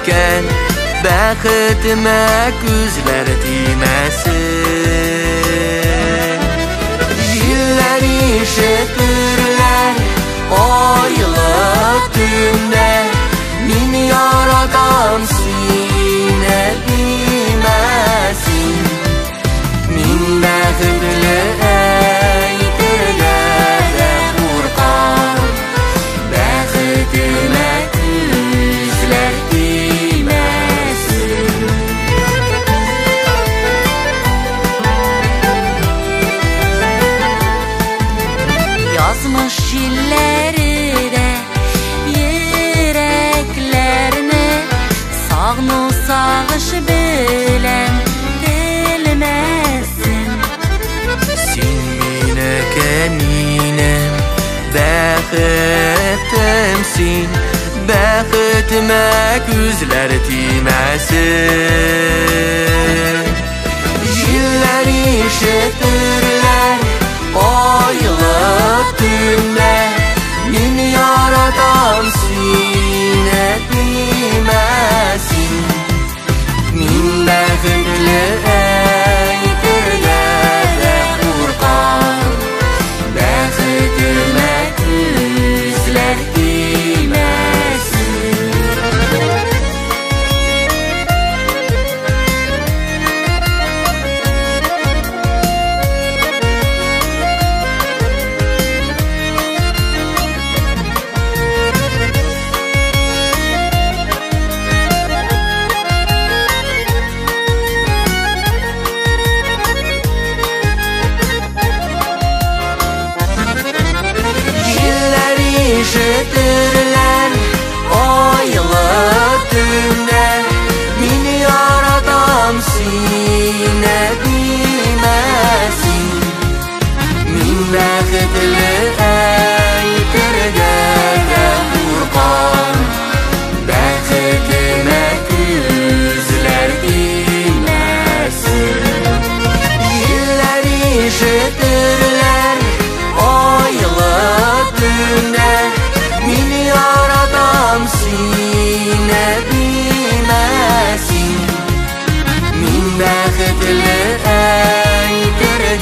eken, bəxtimə güzlər tiyməsin. Yillər işitirlər aylı tümdə, min yaradan sinə bilməsin. Min bəxtli əydirlərə Furqan, bəxtimə güzlər tiyməsin. Yazmış şilləri də yüreklerini, sağnu sağış bilən dilməsin. Sen minəkəminəm, bəxtimsin, bəxtimə güzlər tiyməsin. Yillər işitirlər aylı tümdə, min yaradan sinə bilməsin. Min bəxtli əydirlərə Furqan, bəxtimə güzlər tiyməsin. İşitirlər aylı tümdə, min yaradan sinə bilməsin. Min bəxtli əydirlərə Furqan, bəxtimə güzlər tiyməsin. Yillər işitirlər aylı tümdə, min yaradan sinə bilməsin. Min bəxtli əydirlərə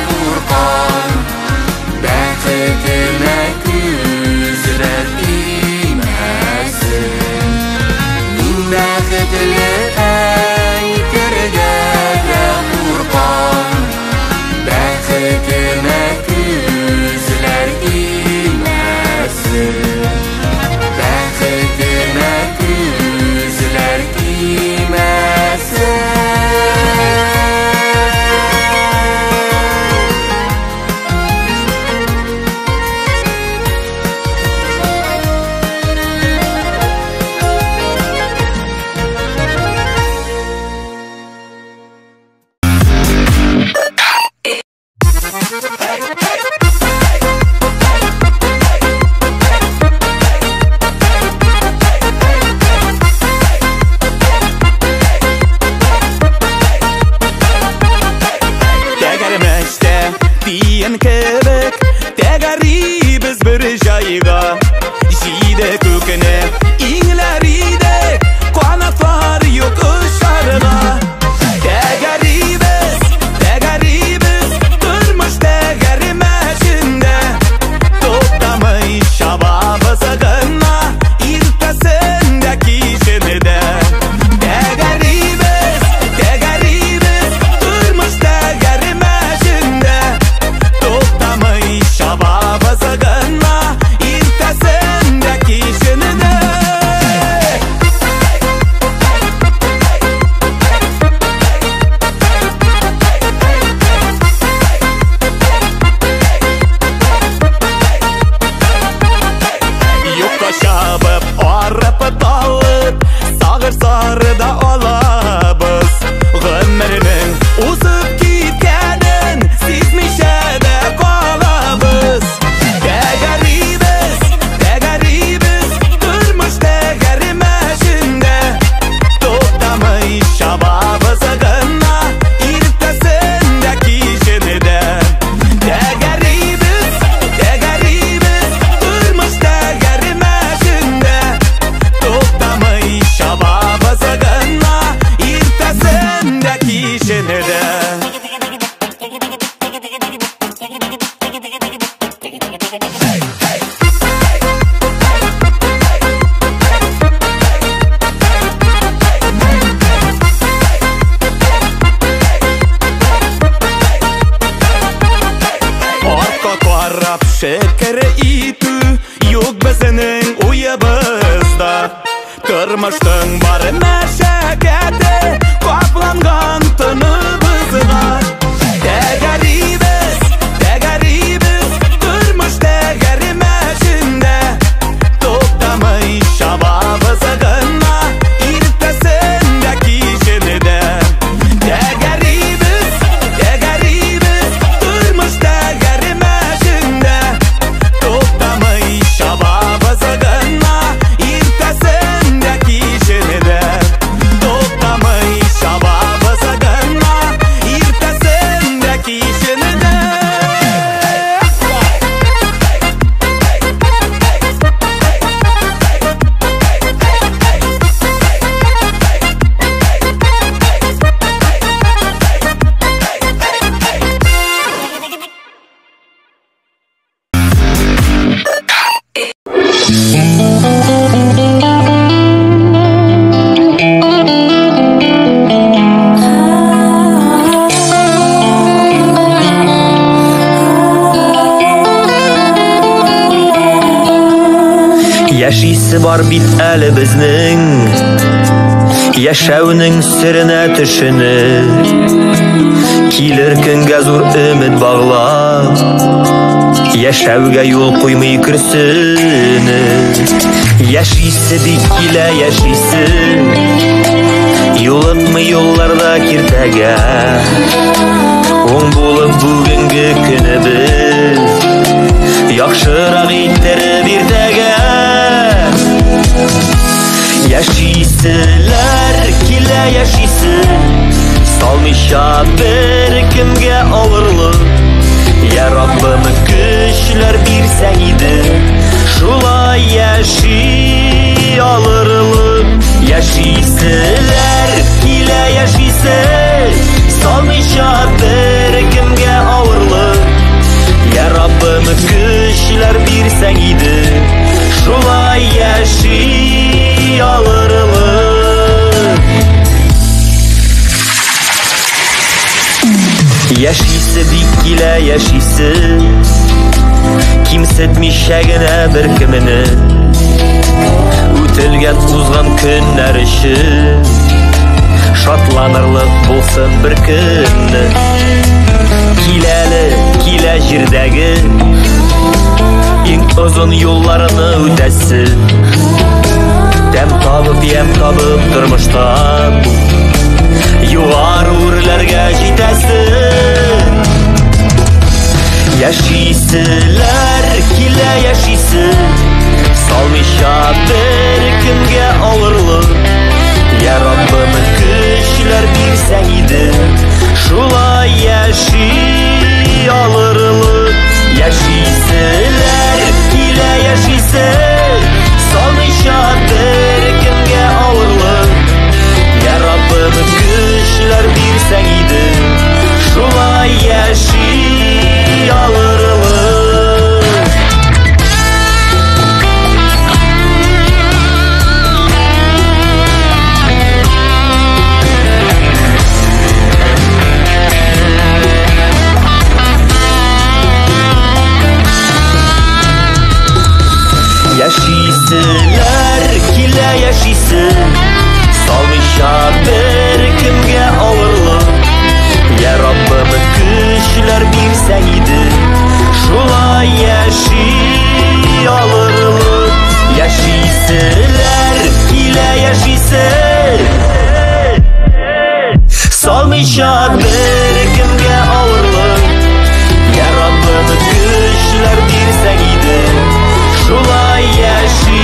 Furqan, bəxtimə güzlər tiyməsin. Min bəxtli əydirlərə Furqan, bəxtimə güzlər tiyməsin. Bəxtimə güzlər tiyməsin. Diyen kebek, tegaribiz bir jayga, jide kukene, ingleride, kanatlar yok ışarga. Tegaribiz, durmuş tegarimeşinde, toplamış şababı sakınma, irtasındaki şenide. Tegaribiz, durmuş tegarimeşinde, toplamış şababı sakınma, irtasındaki şenide. Şabıp, arıp dalıp, sağır sarıda olabız. Ömrünün uzup gitkenin, sizmişe de kalabız. Tegaribiz, durmuş tegarimeşinde, toplamış şababı sakınma, irtasındaki şenide. Tegaribiz, durmuş tegarimeşinde, toplamış Tırmıştın bari meşakkati Qoplangan tunimizga Tegaribiz Turmush tegarimashinda To'xtamay shabobi sig'inma Ertasindagi shinida Tegaribiz Turmush tegarimashinda To'xtamay shabobi sig'inma Ertasindagi shinida To'xtamay shabobi sig'inma Ertasindagi shinida Яшисе бар бит әле безнең Яшәүнең серенә төшенеп Килер көнгә зур өмет баглап Яшәүгә юл куймый көрсенеп Яшисе бик килә яшисе Юлыкмый юлларда киртәгә Уң булып бүгенге көнебез Яхшырак иттереп иртәгә Яшиселәр килә яшисе Салмыйча бер кемгә авырлык Я Раббым көчләр бирсәң иде Шулай яши алырлык Яшиселәр килә яшисе Салмыйча бер кемгә авырлык Я Раббым көчләр бирсәң иде Шулай яши алырлык Яшисе бик килә яшисе Кимсетмичә генә бер кемене Үтелгән узган көннәр өчен Шатланырлык булсын бер көнне Киләле, килә җирдәге Иң озын юлларны үтәсен Тәм табып, ям табып тормыштан Югары үрләргә җитәсен Яшиселәр килә яшисе Салмыйча бер кемгә авырлык Я Раббым көчләр бирсәң иде Шулай яши алырлык Яшиселәр килә яшисе Салмыйча бер кемгә авырлык Я Раббым көчләр бирсәң иде Шулай яши алырлык Яшиселәр килә яшисе Салмыйча бер кемгә авырлык Я Раббым көчләр бирсәң иде Шулай яши алырлык Яшиселәр килә яшисе Салмыйча бер кемгә авырлык Я Раббым көчләр бирсәң иде Шулай яши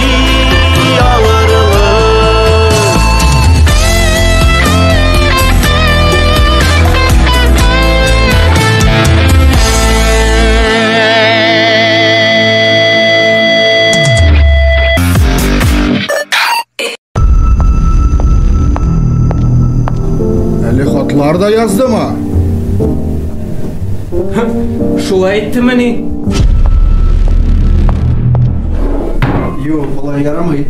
алырлык Әле хатлар да яздымы? Шулай әйттемени? Юк, болай ярамый.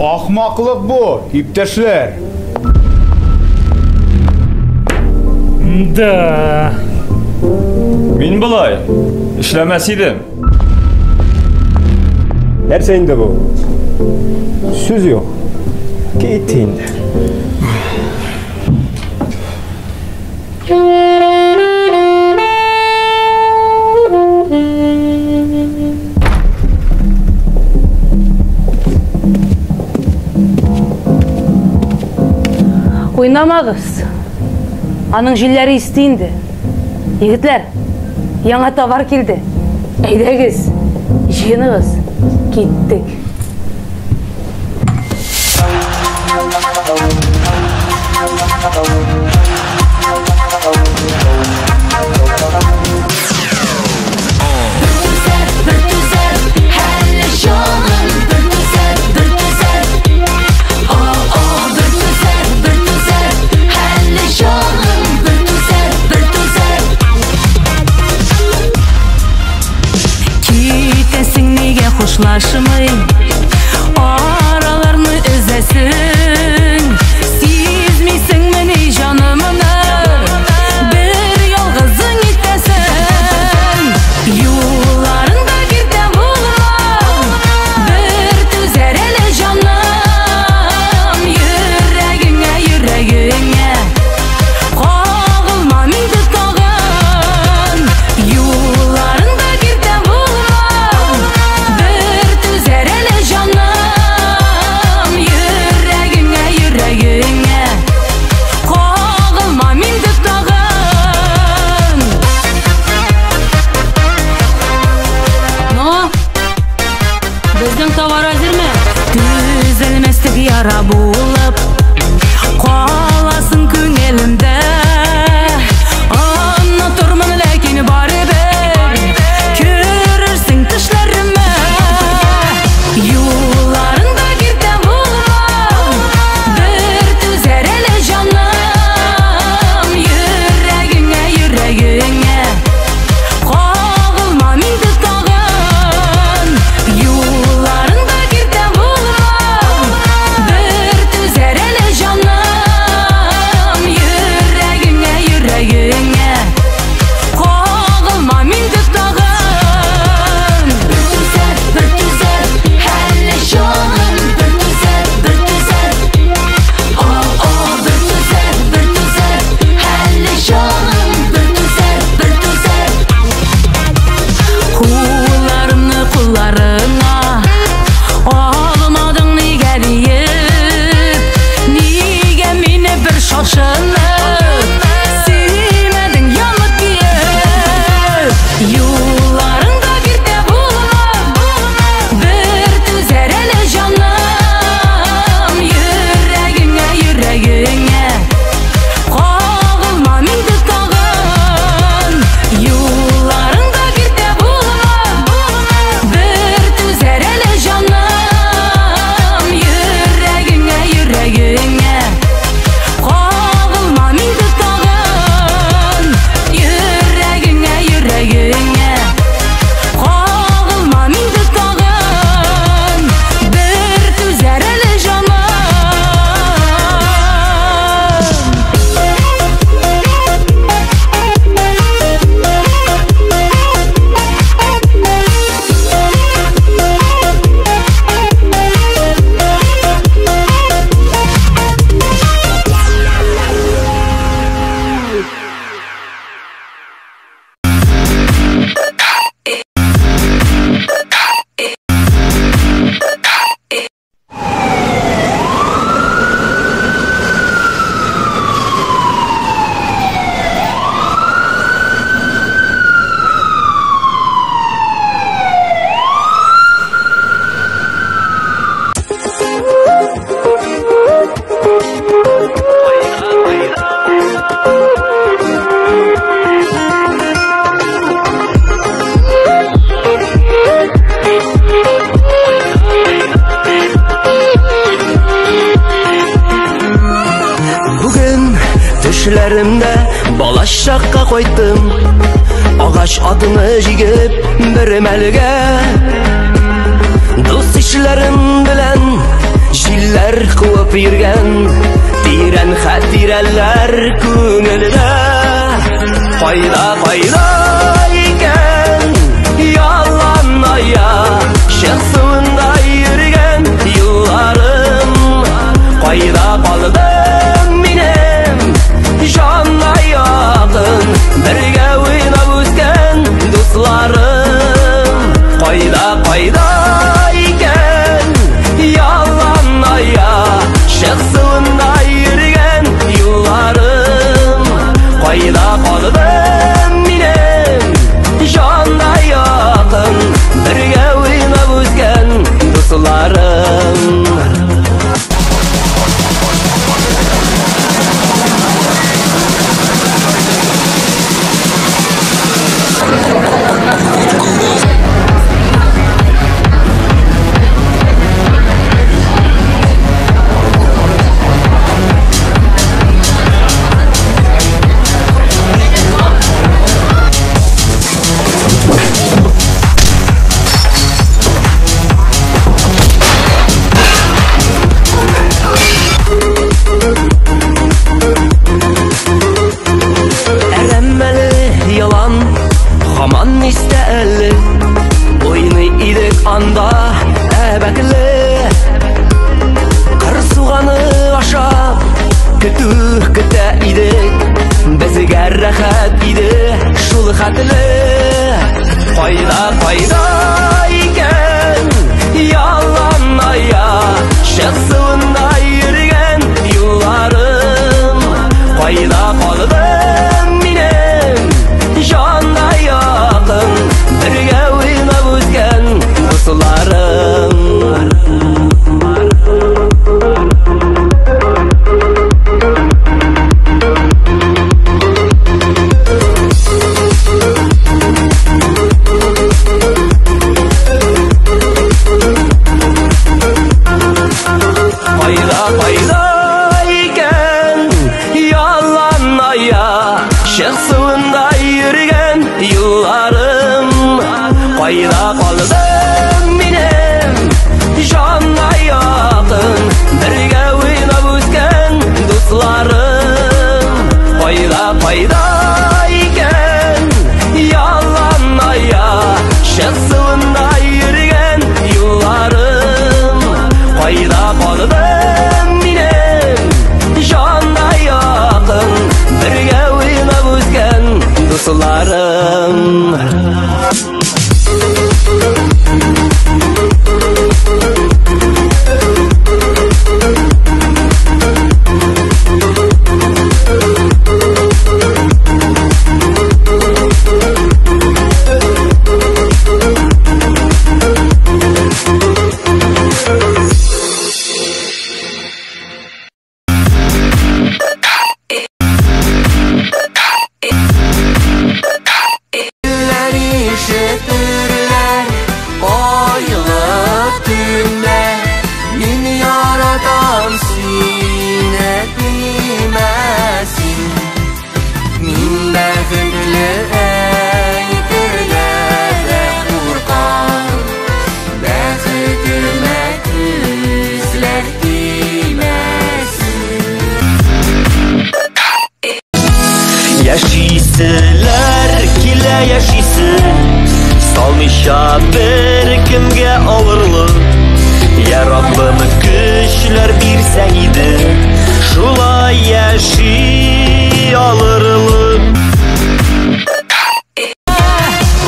Ахмаклык бу, иптәшләр. Да. Мин булай эшләмәс идем. Нәрсә инде бу? Сүз юк. Кетейін. Ойнамағыз. Аның жилері істейінді. Егітлер, яңа товар келді. Әйдәгіз, жеңіңіз, кеттік. Hoşlaşmay, aralarını özəsin. Sizmisin məni canımını, bir yalğızın itəsin. Yollarında girdə bulma, bir tüzər elə canım. Yüreğine, yüreğine, qağılma mindi tağın. Yollarında girdə bulma, yara bulup qalasın köngəlində. Anlatırmın lakin baribir görürsün düşlərimə. Yollarında girdə bulma, bir tüzər elə canım. Yüreğine, yüreğine, qağılma mindi tağın. Yollarında girdə bulma, Düşlerimde balaşakka koydum, ağaç adını jigip bir melge. Dost işlerim bilen jiller kuvap yürgen, tiren hatireller künelde. Fayda fayda iken yalan aya şahsımda yürgen yıllarım. Көтә идек, безгә рәхәт иде шул хәтле. Кайда икән яланая шәхсуында йөргән юлларым? Кайда калды минем җанда якын бергә уйнап үткән дусларым? Шәхсуында йөргән юлларым? Кайда калды минем җанга якын бергә уйнап үткән дусларым? Кайда икән яланая шәхсуында йөргән юлларым? Кайда калды минем җанга якын бергә дусларым? Яшисілер килә яшисін, салмыйша бір кемгә авырлык. Я Раббым көчләр бирсәң иде, шулай яши алырлык.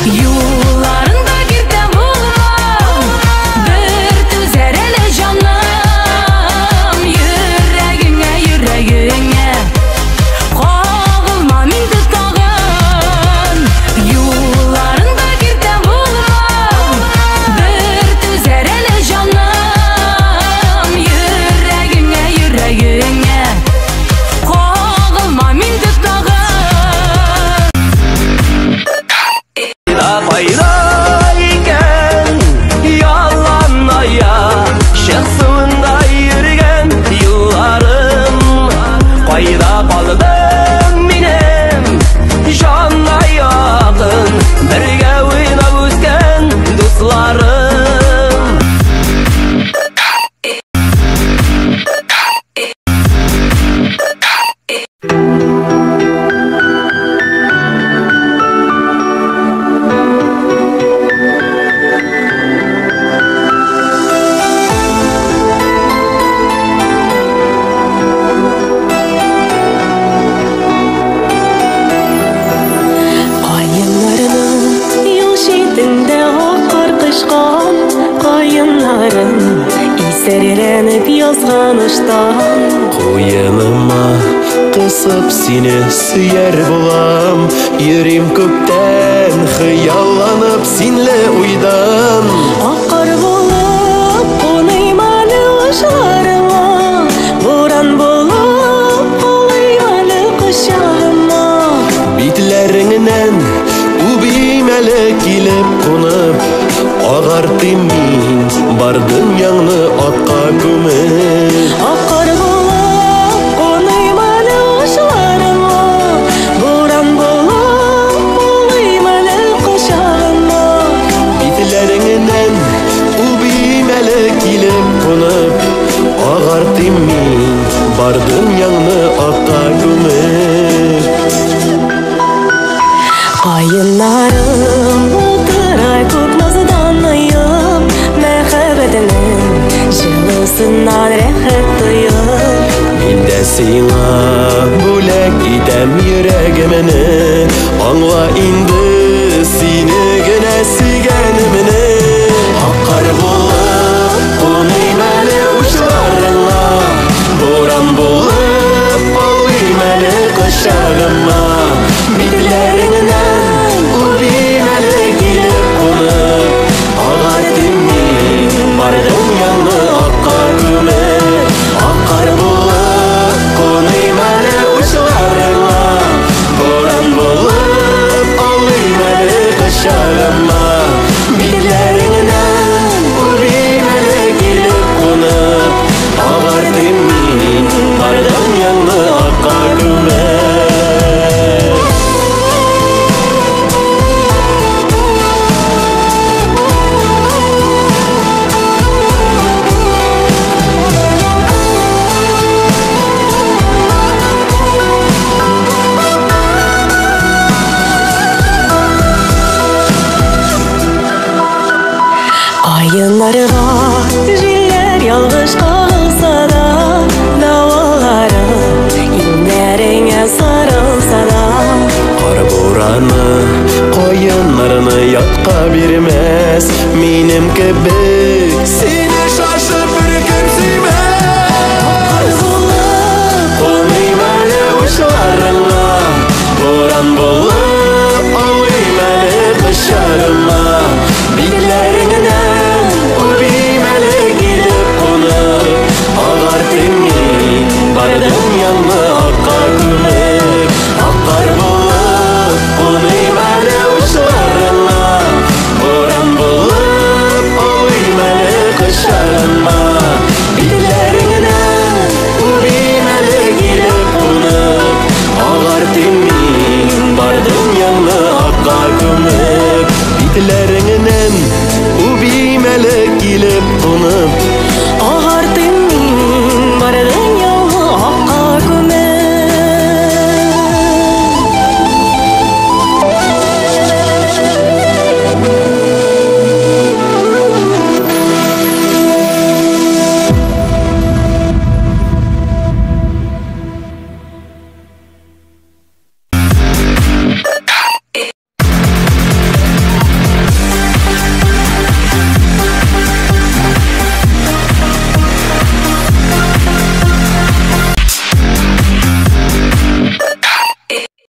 Юлларында киртә булмам, бер түзәр әле җаным. Йөрәгеңә кагылма минде тагын. Юлларында киртә булмам, бер түзәр әле җаным. Йөрәгеңә кагылма минде тагын. Кайда икән яланая шәхсуында йөргән юлларым? Кайда калды минем җанга якын бергә уйнап үткән дусларым? Сәреләнеп язганыштан Куеныма кысып сине сөяр булам, йөрим күптән хыялланып синле уйдан. Акыр булып куныйм әле учларыма, буран булып калыйм әле кочагыма. Битләреңнән үбим әле килеп кунып, агартыйм мин бар дөньяңны атка күмеп. Акыр булып куныйм әле учларыма, буран булып калыйм әле кочагыма. Битләреңнән үбим әле килеп кунып, агартыйм мин бар дөньяңны атка күмеп. Кайыннарым утырай күк назыдан ыйып, мәхәббәтенең җылысыннан рәхәт тоеп. Миндә Сиңа бүләк итәм йөрәгемне, аңла инде сине генә сөйгәнемне. Аккар булып куныйм әле учларыңа, буран булып алыйм әле кочагыма. Битләреңнән үбим әле килеп кунып, агартыйм мин бардым яңы акка күмеп. Аккар булып куныйм әле учларыңа, буран булып алыйм әле кочагыма. Битләреңнән үбим әле килеп кунып, агартыйм мин бардым яңы акка күмеп. Ayınlarga jiller yalgış kalsa da, davalarım inlerine sarılsa da. Kar boranı koyunlarını yatqa birmez, minim kebek seni şaşıp bir gün sevmez. Koyayım әле uçlarına, boran bulup alayım әле kışarıma. Bitlerinden öpeyim әле gelip konup, ağartayım min bardım yanına